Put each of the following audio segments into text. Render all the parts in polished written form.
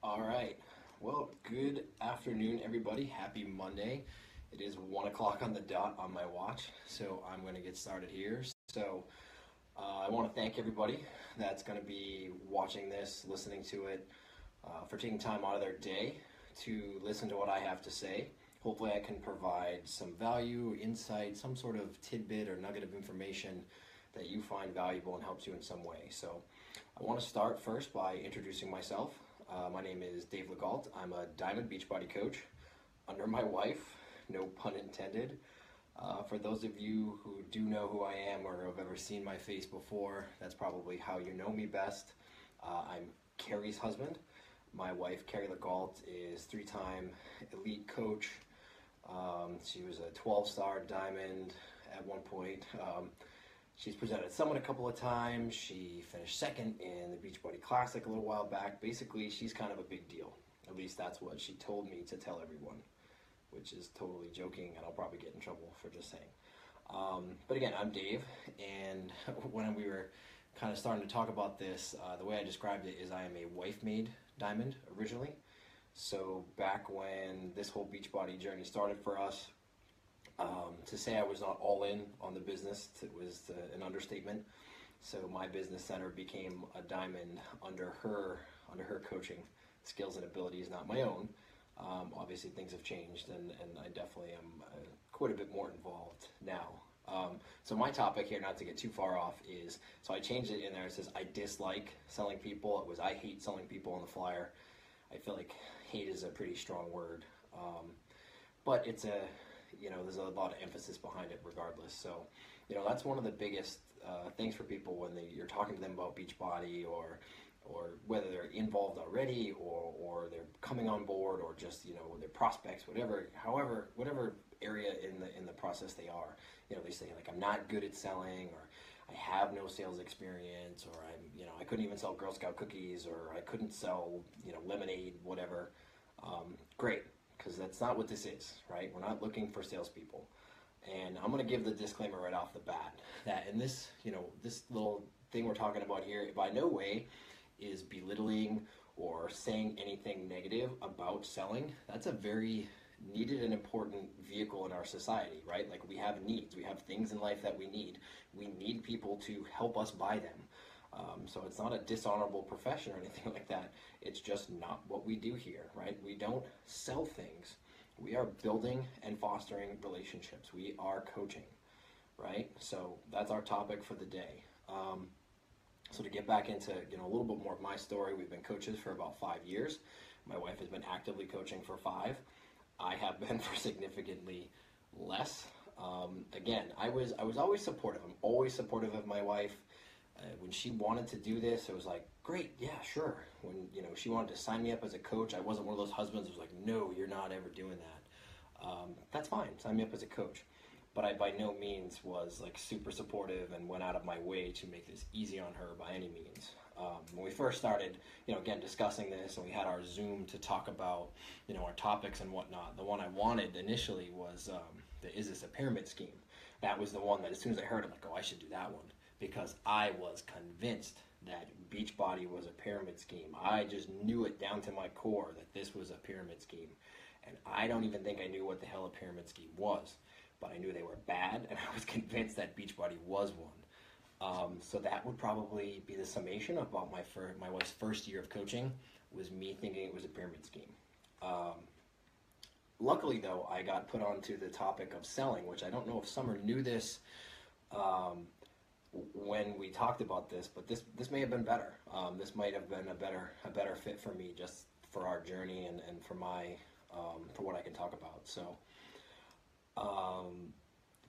All right. Well, good afternoon, everybody. Happy Monday. It is 1 o'clock on the dot on my watch, so I'm going to get started here. I want to thank everybody that's going to be watching this, listening to it, for taking time out of their day to listen to what I have to say. Hopefully, I can provide some value, insight, some sort of tidbit or nugget of information that you find valuable and helps you in some way. So, I want to start first by introducing myself. My name is Dave LeGault. I'm a Diamond Beachbody coach under my wife, no pun intended. For those of you who do know who I am or have ever seen my face before, that's probably how you know me best. I'm Carrie's husband. My wife, Carrie LeGault, is three-time elite coach. She was a 12-star Diamond at one point. She's presented Summit a couple of times. She finished second in the Beachbody Classic a little while back. Basically, she's kind of a big deal. At least that's what she told me to tell everyone, which is totally joking, and I'll probably get in trouble for just saying. But again, I'm Dave, and when we were kind of starting to talk about this, the way I described it is I am a wife-made Diamond originally. So back when this whole Beachbody journey started for us, to say I was not all in on the business, it was an understatement. So my business center became a Diamond under her coaching skills and abilities, not my own. Obviously things have changed, and I definitely am quite a bit more involved now. So my topic here, not to get too far off, is, so I changed it in there. It says I dislike selling people. It was I hate selling people on the flyer. I feel like hate is a pretty strong word, but it's there's a lot of emphasis behind it regardless. So, that's one of the biggest things for people when you're talking to them about Beachbody, or whether they're involved already, or they're coming on board, or just, their prospects, whatever area in the process they are. They say, like, I'm not good at selling, or I have no sales experience, or I couldn't even sell Girl Scout cookies, or I couldn't sell, lemonade, whatever. Great. Because that's not what this is, right? We're not looking for salespeople. And I'm going to give the disclaimer right off the bat that in this, this little thing we're talking about here, by no way is belittling or saying anything negative about selling. That's a very needed and important vehicle in our society, right? Like, we have needs. We have things in life that we need. We need people to help us buy them. So it's not a dishonorable profession or anything like that. It's just not what we do here, right? We don't sell things. We are building and fostering relationships. We are coaching, right? So that's our topic for the day. So to get back into a little bit more of my story, we've been coaches for about 5 years. My wife has been actively coaching for 5. I have been for significantly less. Again, I was always supportive. I'm always supportive of my wife. When she wanted to do this, it was like, great, yeah, sure. When she wanted to sign me up as a coach, I wasn't one of those husbands who was like, no, you're not ever doing that. That's fine, sign me up as a coach. But I by no means was like super supportive and went out of my way to make this easy on her by any means. When we first started, again, discussing this, and we had our Zoom to talk about, our topics and whatnot, the one I wanted initially was, is this a pyramid scheme? That was the one that as soon as I heard it, I'm like, oh, I should do that one. Because I was convinced that Beachbody was a pyramid scheme. I just knew it down to my core that this was a pyramid scheme. And I don't even think I knew what the hell a pyramid scheme was. But I knew they were bad, and I was convinced that Beachbody was one. So that would probably be the summation about my wife's first year of coaching, was me thinking it was a pyramid scheme. Luckily, though, I got put onto the topic of selling, which I don't know if Summer knew this when we talked about this, but this may have been better. This might have been a better fit for me, just for our journey and for my for what I can talk about. So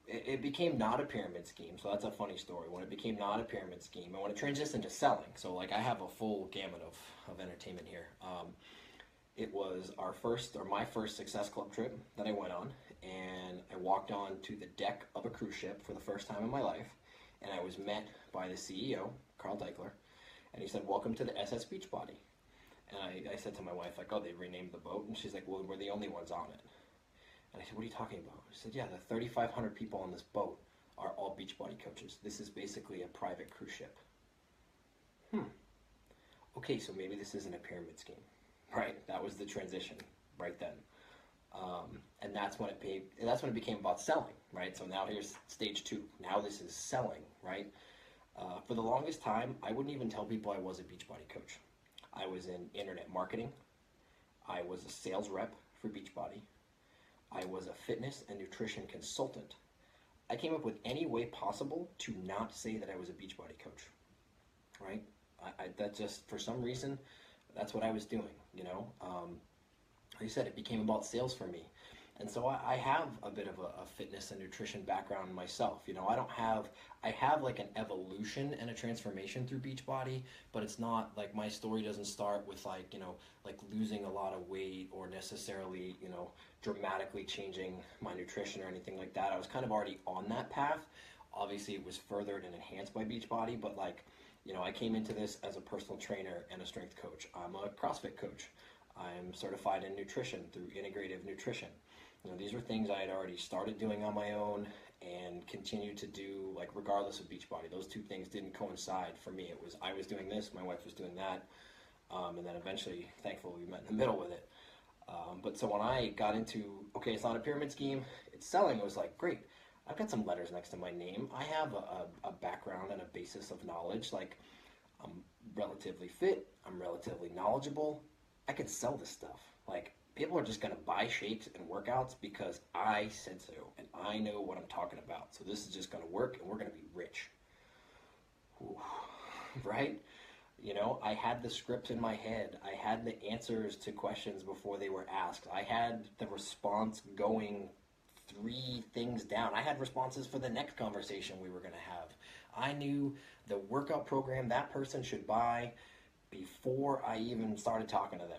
it became not a pyramid scheme. So that's a funny story. When it became not a pyramid scheme, and when it transitioned to selling, so like I have a full gamut of entertainment here. It was my first Success Club trip that I went on, and I walked on to the deck of a cruise ship for the first time in my life. And I was met by the CEO, Carl Deichler, and he said, welcome to the SS Beachbody. And I said to my wife, like, oh, they renamed the boat? And she's like, well, we're the only ones on it. And I said, what are you talking about? She said, yeah, the 3,500 people on this boat are all Beachbody coaches. This is basically a private cruise ship. Okay, so maybe this isn't a pyramid scheme. right? That was the transition right then. And that's when that's when it became about selling, right? So now here's stage two. Now this is selling, right? For the longest time, I wouldn't even tell people I was a Beachbody coach. I was in internet marketing. I was a sales rep for Beachbody. I was a fitness and nutrition consultant. I came up with any way possible to not say that I was a Beachbody coach, right? That just, for some reason, that's what I was doing, you know? Like I said, it became about sales for me. And so I have a bit of a fitness and nutrition background myself. You know, I have like an evolution and a transformation through Beachbody, but it's not like my story doesn't start with like, you know, like losing a lot of weight or necessarily, you know, dramatically changing my nutrition or anything like that. I was kind of already on that path. Obviously, it was furthered and enhanced by Beachbody, but like, you know, I came into this as a personal trainer and a strength coach. I'm a CrossFit coach. I'm certified in nutrition through Integrative Nutrition. You know, these were things I had already started doing on my own and continued to do, like, regardless of Beachbody. Those two things didn't coincide for me. It was I was doing this, my wife was doing that, and then eventually, thankfully, we met in the middle with it. But so when I got into, okay, it's not a pyramid scheme, it's selling, it was like, great, I've got some letters next to my name. I have a background and a basis of knowledge. Like, I'm relatively fit, I'm relatively knowledgeable, I can sell this stuff. Like, people are just going to buy shapes and workouts because I said so, and I know what I'm talking about. So this is just going to work, and we're going to be rich. Ooh, right? You know, I had the script in my head. I had the answers to questions before they were asked. I had the response going 3 things down. I had responses for the next conversation we were going to have. I knew the workout program that person should buy before I even started talking to them.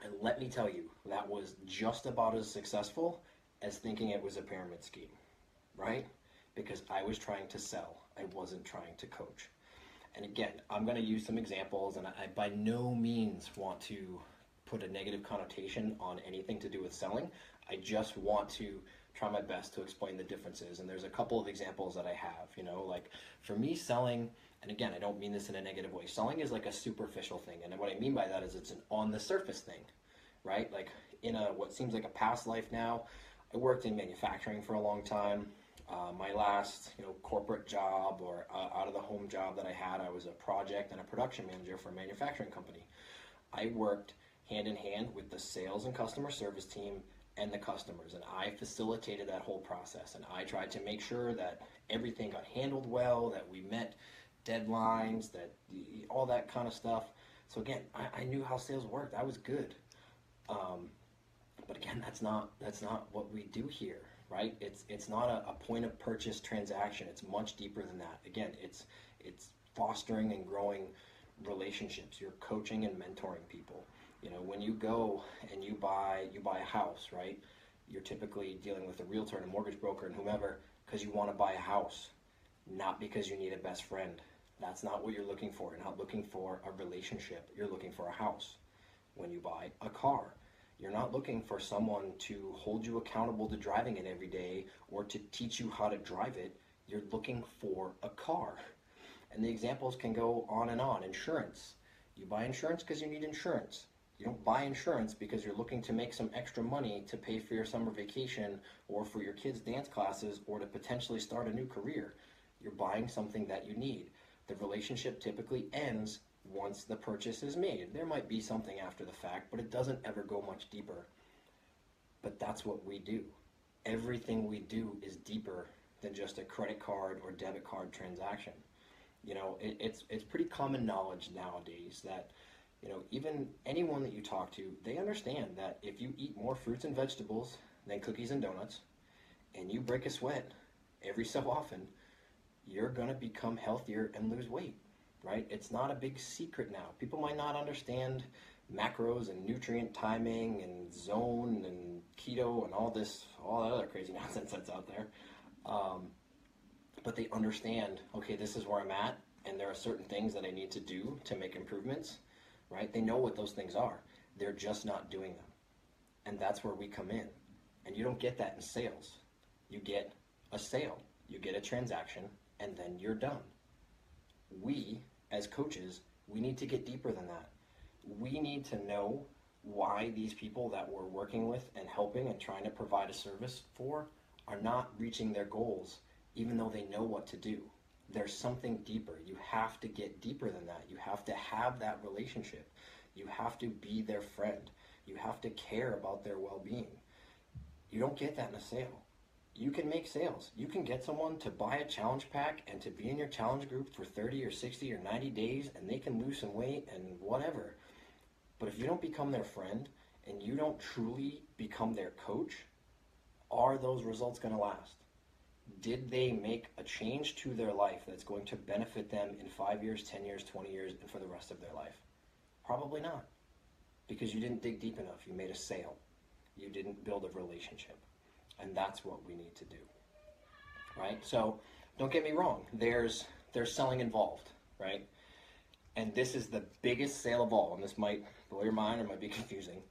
And let me tell you, that was just about as successful as thinking it was a pyramid scheme, right? Because I was trying to sell. I wasn't trying to coach. And again, I'm going to use some examples, and I by no means want to put a negative connotation on anything to do with selling. I just want to try my best to explain the differences. And there's a couple of examples that I have, you know, like for me, selling, and again, I don't mean this in a negative way. Selling is like a superficial thing. And what I mean by that is it's an on the surface thing, right? Like in what seems like a past life now, I worked in manufacturing for a long time. My last, you know, corporate job or out of the home job that I had, I was a project and a production manager for a manufacturing company. I worked hand in hand with the sales and customer service team and the customers, and I facilitated that whole process, and I tried to make sure that everything got handled well, that we met deadlines, that all that kind of stuff. So again, I knew how sales worked. I was good. But again, that's not what we do here, right? It's not a point of purchase transaction. It's much deeper than that. Again, it's fostering and growing relationships. You're coaching and mentoring people. You know, when you go and you buy a house, right? You're typically dealing with a realtor and a mortgage broker and whomever because you want to buy a house, not because you need a best friend. That's not what you're looking for. You're not looking for a relationship. You're looking for a house. When you buy a car, you're not looking for someone to hold you accountable to driving it every day or to teach you how to drive it. You're looking for a car. And the examples can go on and on. Insurance. You buy insurance because you need insurance. You don't buy insurance because you're looking to make some extra money to pay for your summer vacation or for your kids' dance classes or to potentially start a new career. You're buying something that you need. The relationship typically ends once the purchase is made. There might be something after the fact, but it doesn't ever go much deeper. But that's what we do. Everything we do is deeper than just a credit card or debit card transaction. You know, it's pretty common knowledge nowadays that, you know, even anyone that you talk to, they understand that if you eat more fruits and vegetables than cookies and donuts, and you break a sweat every so often, you're going to become healthier and lose weight, right? It's not a big secret now. People might not understand macros and nutrient timing and zone and keto and all that other crazy nonsense that's out there. But they understand, okay, this is where I'm at, and there are certain things that I need to do to make improvements, right? They know what those things are. They're just not doing them. And that's where we come in. And you don't get that in sales. You get a sale, you get a transaction, and then you're done. We, as coaches, we need to get deeper than that. We we need to know why these people that we're working with and helping and trying to provide a service for are not reaching their goals, even though they know what to do. There's something deeper. You have to get deeper than that. You have to have that relationship. You have to be their friend. You have to care about their well-being. You don't get that in a sale. You can make sales. You can get someone to buy a challenge pack and to be in your challenge group for 30 or 60 or 90 days, and they can lose some weight and whatever. But if you don't become their friend and you don't truly become their coach, are those results going to last? Did they make a change to their life that's going to benefit them in 5 years, 10 years, 20 years, and for the rest of their life? Probably not, because you didn't dig deep enough. You made a sale. You didn't build a relationship. And that's what we need to do, right? So don't get me wrong. There's selling involved, right? And this is the biggest sale of all, and this might blow your mind or might be confusing.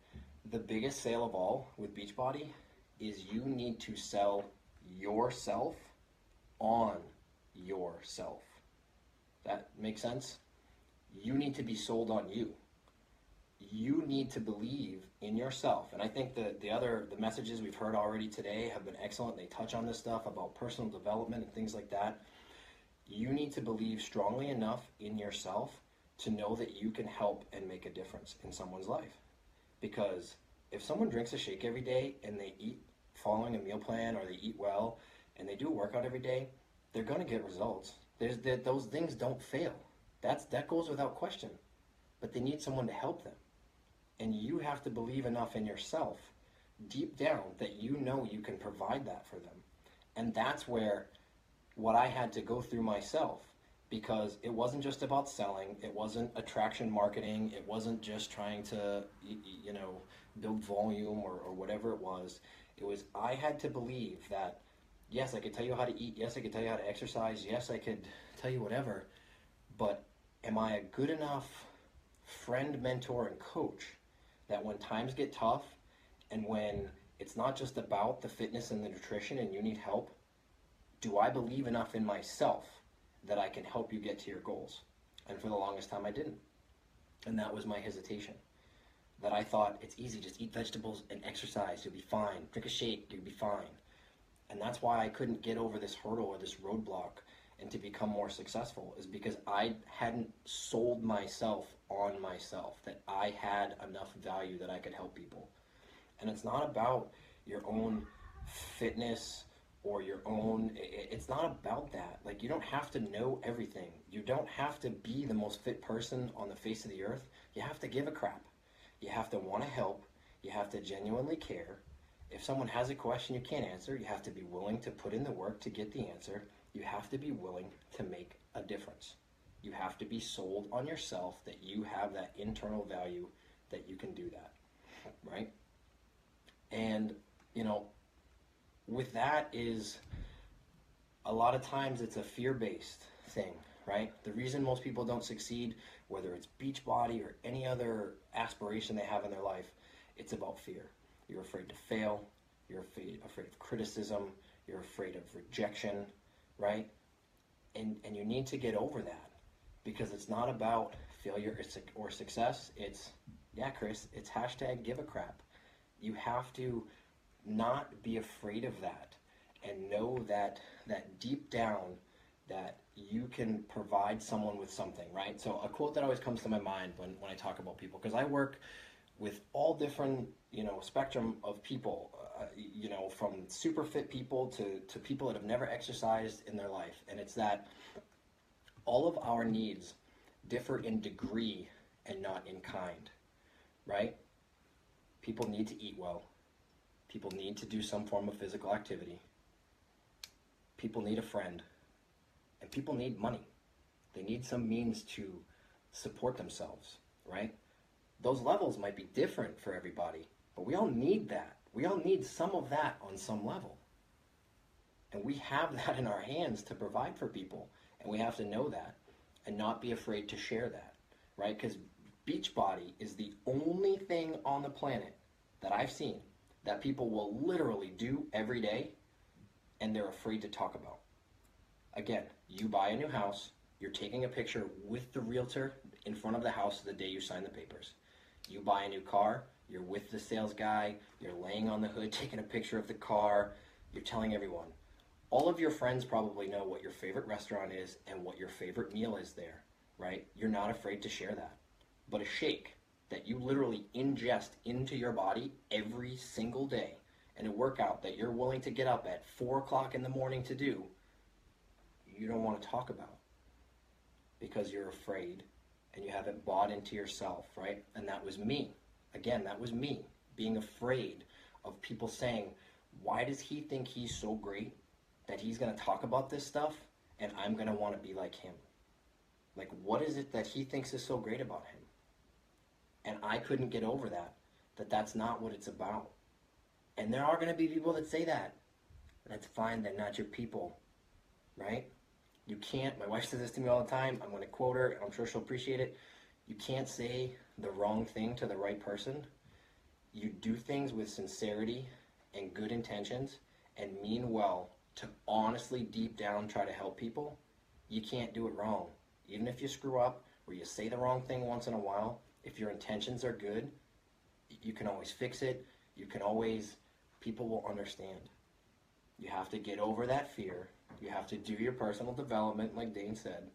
The biggest sale of all with Beachbody is you need to sell yourself on yourself. That makes sense? You need to be sold on you. You need to believe in yourself. And I think the messages we've heard already today have been excellent. They touch on this stuff about personal development and things like that. You need to believe strongly enough in yourself to know that you can help and make a difference in someone's life. Because if someone drinks a shake every day and they eat following a meal plan, or they eat well and they do a workout every day, they're going to get results. Those things don't fail. That goes without question. But they need someone to help them. And you have to believe enough in yourself deep down that you know you can provide that for them. And that's where what I had to go through myself, because it wasn't just about selling. It wasn't attraction marketing. It wasn't just trying to, build volume or whatever it was. It was, I had to believe that, yes, I could tell you how to eat. Yes, I could tell you how to exercise. Yes, I could tell you whatever. But am I a good enough friend, mentor, and coach that when times get tough and when it's not just about the fitness and the nutrition and you need help, do I believe enough in myself that I can help you get to your goals? And for the longest time, I didn't. And that was my hesitation. That I thought, it's easy, just eat vegetables and exercise, you'll be fine. Drink a shake, you'll be fine. And that's why I couldn't get over this hurdle or this roadblock and to become more successful, is because I hadn't sold myself on myself, that I had enough value that I could help people. And it's not about your own fitness or your own, it's not about that. Like, you don't have to know everything. You don't have to be the most fit person on the face of the earth. You have to give a crap. You have to want to help. You have to genuinely care. If someone has a question you can't answer, you have to be willing to put in the work to get the answer. You have to be willing to make a difference. You have to be sold on yourself that you have that internal value that you can do that, right? And, with that is, a lot of times it's a fear-based thing, right? The reason most people don't succeed, whether it's Beachbody or any other aspiration they have in their life, it's about fear. You're afraid to fail. You're afraid of criticism. You're afraid of rejection, right? And you need to get over that, because it's not about failure or success. It's, yeah, Chris, it's hashtag give a crap. You have to not be afraid of that and know that deep down that you can provide someone with something, right? So a quote that always comes to my mind when I talk about people, because I work with all different, spectrum of people, from super fit people to people that have never exercised in their life. And it's that all of our needs differ in degree and not in kind, right? People need to eat well. People need to do some form of physical activity. People need a friend. And people need money. They need some means to support themselves, right? Those levels might be different for everybody, but we all need that. We all need some of that on some level. And we have that in our hands to provide for people. And we have to know that and not be afraid to share that, right? Because Beachbody is the only thing on the planet that I've seen that people will literally do every day and they're afraid to talk about. Again, you buy a new house, you're taking a picture with the realtor in front of the house the day you sign the papers. You buy a new car, you're with the sales guy, you're laying on the hood taking a picture of the car, you're telling everyone. All of your friends probably know what your favorite restaurant is and what your favorite meal is there, right? You're not afraid to share that. But a shake that you literally ingest into your body every single day, and a workout that you're willing to get up at 4 o'clock in the morning to do, you don't want to talk about because you're afraid and you haven't bought into yourself, right? And that was me. Again, that was me being afraid of people saying, why does he think he's so great that he's going to talk about this stuff and I'm going to want to be like him? Like, what is it that he thinks is so great about him? And I couldn't get over that that's not what it's about. And there are going to be people that say that. That's fine, they're not your people, right? You can't, my wife says this to me all the time, I'm going to quote her, and I'm sure she'll appreciate it. You can't say the wrong thing to the right person. You do things with sincerity and good intentions and mean well to honestly deep down try to help people. You can't do it wrong. Even if you screw up or you say the wrong thing once in a while, if your intentions are good, you can always fix it. You can always, people will understand. You have to get over that fear. You have to do your personal development, like Dane said,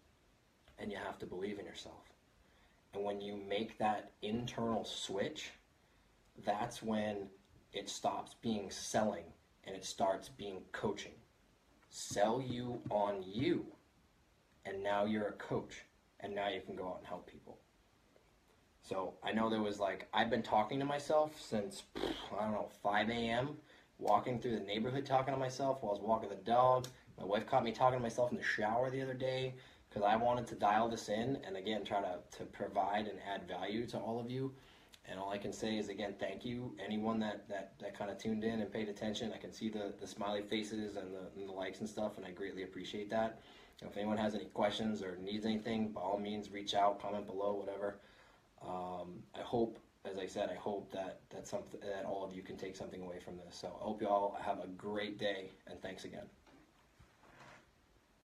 and you have to believe in yourself. And when you make that internal switch, that's when it stops being selling and it starts being coaching. Sell you on you, and now you're a coach, and now you can go out and help people. So I know there was like, I've been talking to myself since, 5 a.m., walking through the neighborhood talking to myself while I was walking the dog. My wife caught me talking to myself in the shower the other day because I wanted to dial this in and, again, try to provide and add value to all of you. And all I can say is, again, thank you. Anyone that kind of tuned in and paid attention, I can see the smiley faces and the likes and stuff, and I greatly appreciate that. If anyone has any questions or needs anything, by all means, reach out, comment below, whatever. I hope, as I said, I hope that all of you can take something away from this. So I hope you all have a great day, and thanks again.